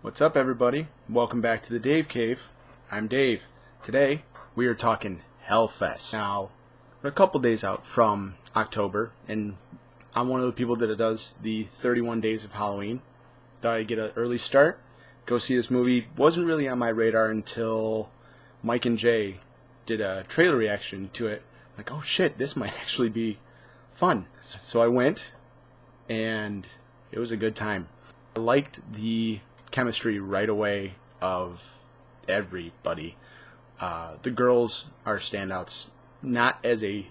What's up, everybody? Welcome back to the Dave Cave. I'm Dave. Today, we are talking Hellfest. Now, we're a couple days out from October, and I'm one of the people that does the 31 Days of Halloween. Thought I'd get an early start, go see this movie. Wasn't really on my radar until Mike and Jay did a trailer reaction to it. Like, oh shit, this might actually be fun. So I went, and it was a good time. I liked the chemistry right away of everybody. The girls are standouts, not as a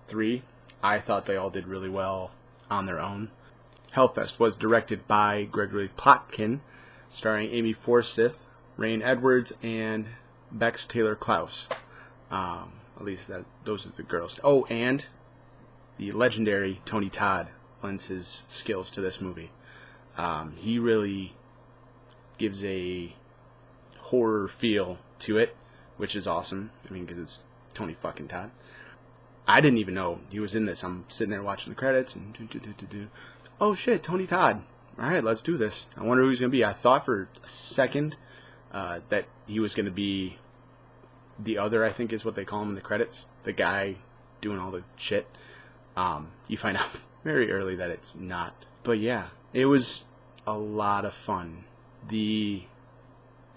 three. I thought they all did really well on their own. Hellfest was directed by Gregory Plotkin, starring Amy Forsyth, Rain Edwards, and Bex Taylor Klaus. At least those are the girls. Oh, and the legendary Tony Todd lends his skills to this movie. He really gives a horror feel to it, which is awesome. I mean, because it's Tony fucking Todd. I didn't even know he was in this. I'm sitting there watching the credits and oh shit, Tony Todd. All right, let's do this. I wonder who he's gonna be. I thought for a second that he was gonna be the other, I think is what they call him in the credits, the guy doing all the shit. You find out very early that it's not. But yeah, it was a lot of fun. The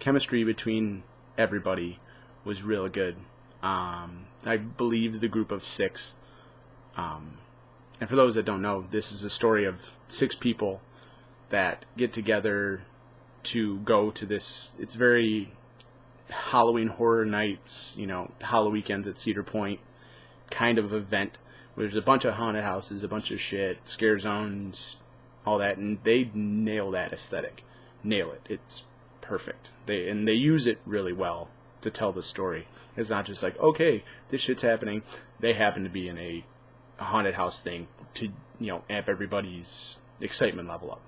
chemistry between everybody was real good. I believe the group of six. And for those that don't know, this is a story of six people that get together to go to this. It's very Halloween Horror Nights, Halloween weekends at Cedar Point kind of event. Where there's a bunch of haunted houses, a bunch of shit, scare zones, all that, and they nail that aesthetic. Nail it. It's perfect. They use it really well to tell the story. It's not just like, okay, this shit's happening. They happen to be in a haunted house thing to, amp everybody's excitement level up.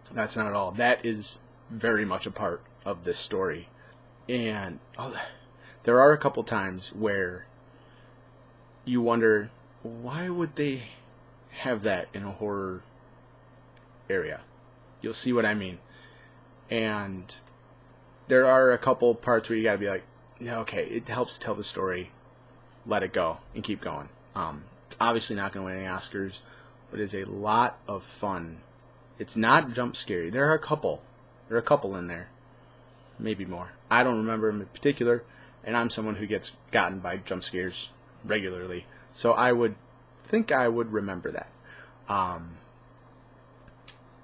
That's not at all. That is very much a part of this story. And there are a couple times where you wonder, why would they have that in a horror area? You'll see what I mean. And there are a couple parts where you gotta be like, okay, it helps tell the story. Let it go and keep going. It's obviously not going to win any Oscars, but it's a lot of fun. It's not jump scary. There are a couple in there, maybe more. I don't remember them in particular, and I'm someone who gets gotten by jump scares regularly, so I would think I would remember that.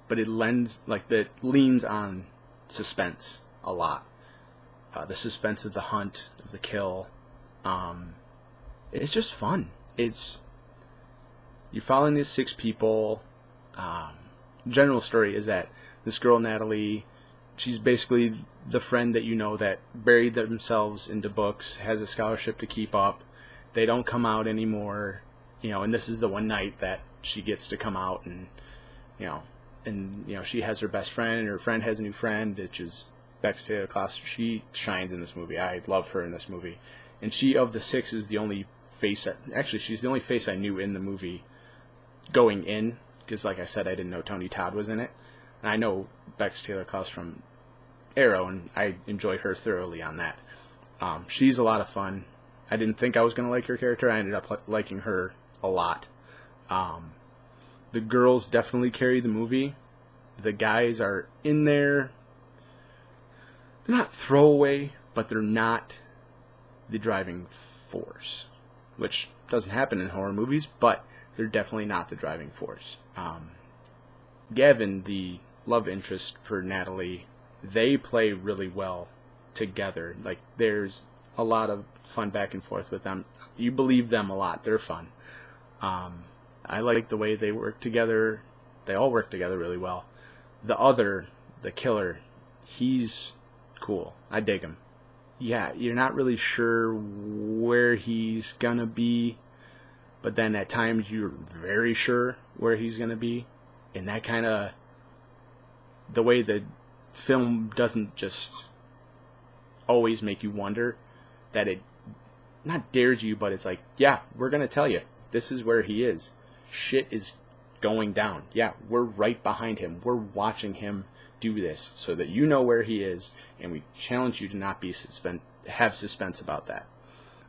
But it leans on suspense a lot. The suspense of the hunt, of the kill. It's just fun. You're following these six people. General story is that this girl, Natalie, she's basically the friend that buried themselves into books, has a scholarship to keep up. They don't come out anymore, and this is the one night that she gets to come out, and she has her best friend, and her friend has a new friend, which is Bex Taylor Klaus. She shines in this movie. I love her in this movie. And she, of the six, is the only face she's the only face I knew in the movie going in, because like I said, I didn't know Tony Todd was in it. And I know Bex Taylor Klaus from Arrow, and I enjoy her thoroughly on that. She's a lot of fun. I didn't think I was going to like her character. I ended up liking her a lot. The girls definitely carry the movie. The guys are in there. They're not throwaway, but they're not the driving force, which doesn't happen in horror movies, but they're definitely not the driving force. Gavin, the love interest for Natalie, they play really well together. Like, there's a lot of fun back and forth with them. You believe them a lot. They're fun. I like the way they work together. They all work together really well. The killer, he's cool. I dig him. Yeah, you're not really sure where he's gonna be, but then at times you're very sure where he's gonna be. And that kind of, the way the film doesn't just always make you wonder, that it not dares you, but it's like, yeah, we're gonna tell you, this is where he is. Shit is going down. Yeah, we're right behind him. We're watching him do this so that you know where he is, and we challenge you to not be have suspense about that.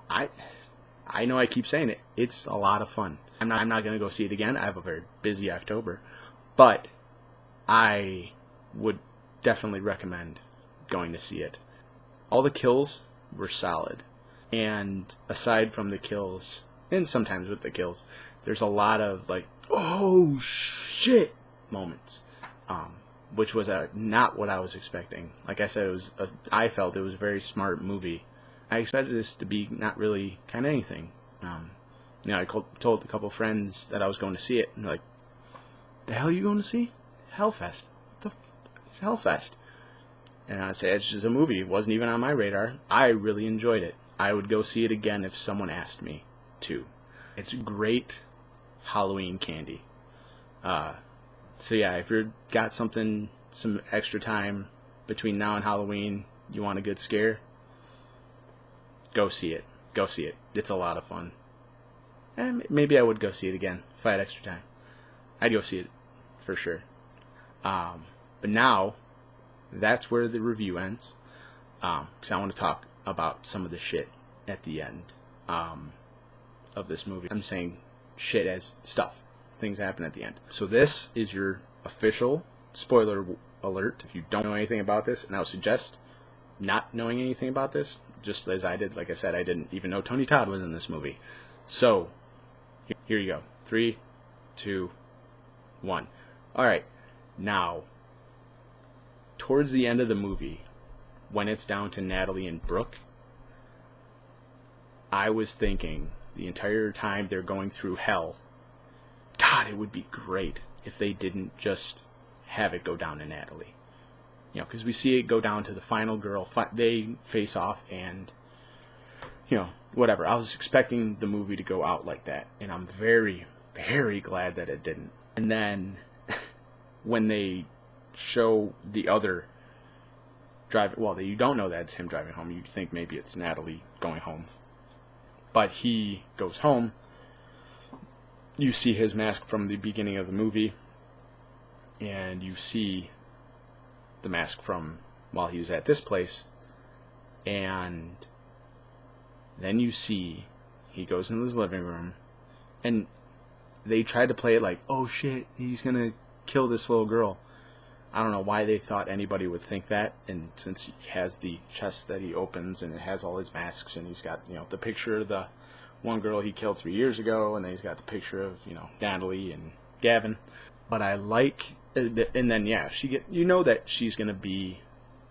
I know I keep saying it. It's a lot of fun. I'm not going to go see it again. I have a very busy October, but I would definitely recommend going to see it. All the kills were solid, and aside from the kills, and sometimes with the kills, there's a lot of like, oh shit moments, which was not what I was expecting. Like I said, I felt it was a very smart movie. I expected this to be not really kind of anything. I told a couple friends that I was going to see it, and they're like, the hell are you going to see? Hellfest. What the it's Hellfest. And I said, it's just a movie. It wasn't even on my radar. I really enjoyed it. I would go see it again if someone asked me to. It's great Halloween candy. So yeah, if you've got some extra time between now and Halloween, you want a good scare, go see it. Go see it. It's a lot of fun. And maybe I would go see it again if I had extra time. I'd go see it for sure. But now, that's where the review ends. Because I want to talk about some of the shit at the end of this movie. I'm saying shit as stuff. Things happen at the end. So this is your official spoiler alert. If you don't know anything about this, and I would suggest not knowing anything about this, just as I did. Like I said, I didn't even know Tony Todd was in this movie. So, here you go. 3, 2, 1. Alright, now, towards the end of the movie, when it's down to Natalie and Brooke, I was thinking the entire time they're going through hell, God, it would be great if they didn't just have it go down to Natalie. Because we see it go down to the final girl. They face off and, whatever. I was expecting the movie to go out like that, and I'm very, very glad that it didn't. And then, when they show the other you don't know that it's him driving home. You think maybe it's Natalie going home. But he goes home. You see his mask from the beginning of the movie, and you see the mask from while he was at this place, and then you see he goes into his living room, and they tried to play it like, oh shit, he's gonna kill this little girl. I don't know why they thought anybody would think that, and since he has the chest that he opens, and it has all his masks, and he's got, the picture of the one girl he killed 3 years ago, and then he's got the picture of, Natalie and Gavin. But I like, and then, yeah, that she's going to be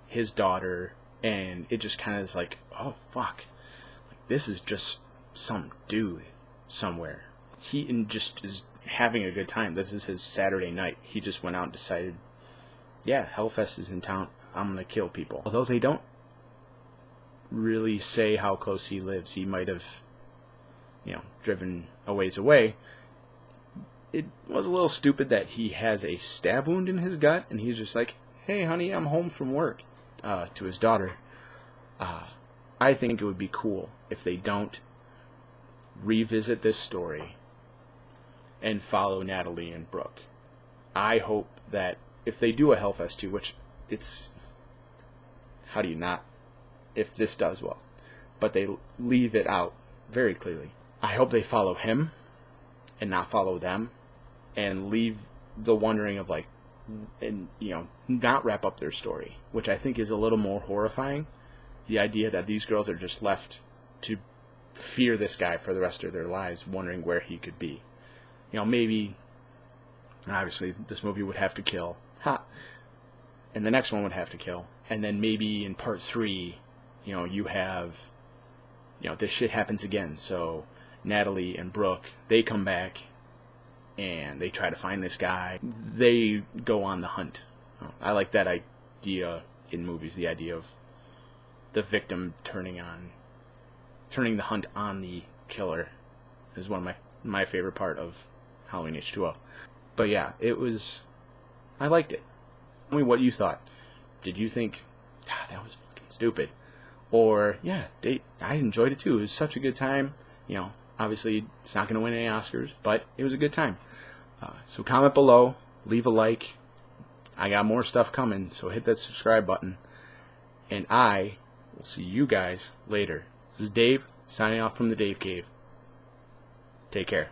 his daughter, and it just kind of is like, oh, fuck. This is just some dude somewhere. He just is having a good time. This is his Saturday night. He just went out and decided, yeah, Hellfest is in town. I'm going to kill people. Although they don't really say how close he lives. He might have, driven a ways away. It was a little stupid that he has a stab wound in his gut, and he's just like, hey, honey, I'm home from work, to his daughter. I think it would be cool if they don't revisit this story and follow Natalie and Brooke. I hope that if they do a Hellfest 2, which it's, how do you not, if this does well, but they leave it out very clearly. I hope they follow him and not follow them, and leave the wondering of not wrap up their story, which I think is a little more horrifying. The idea that these girls are just left to fear this guy for the rest of their lives, wondering where he could be. Maybe, obviously, this movie would have to kill, and the next one would have to kill, and then maybe in part 3, you have, this shit happens again, so Natalie and Brooke, they come back, and they try to find this guy. They go on the hunt. I like that idea in movies, the idea of the victim turning the hunt on the killer is one of my favorite part of Halloween H2O. But yeah, I liked it. Tell me what you thought. Did you think, that was fucking stupid? Or, yeah, I enjoyed it too. It was such a good time. Obviously, it's not going to win any Oscars, but it was a good time. So comment below, leave a like. I got more stuff coming, so hit that subscribe button. And I will see you guys later. This is Dave, signing off from the Dave Cave. Take care.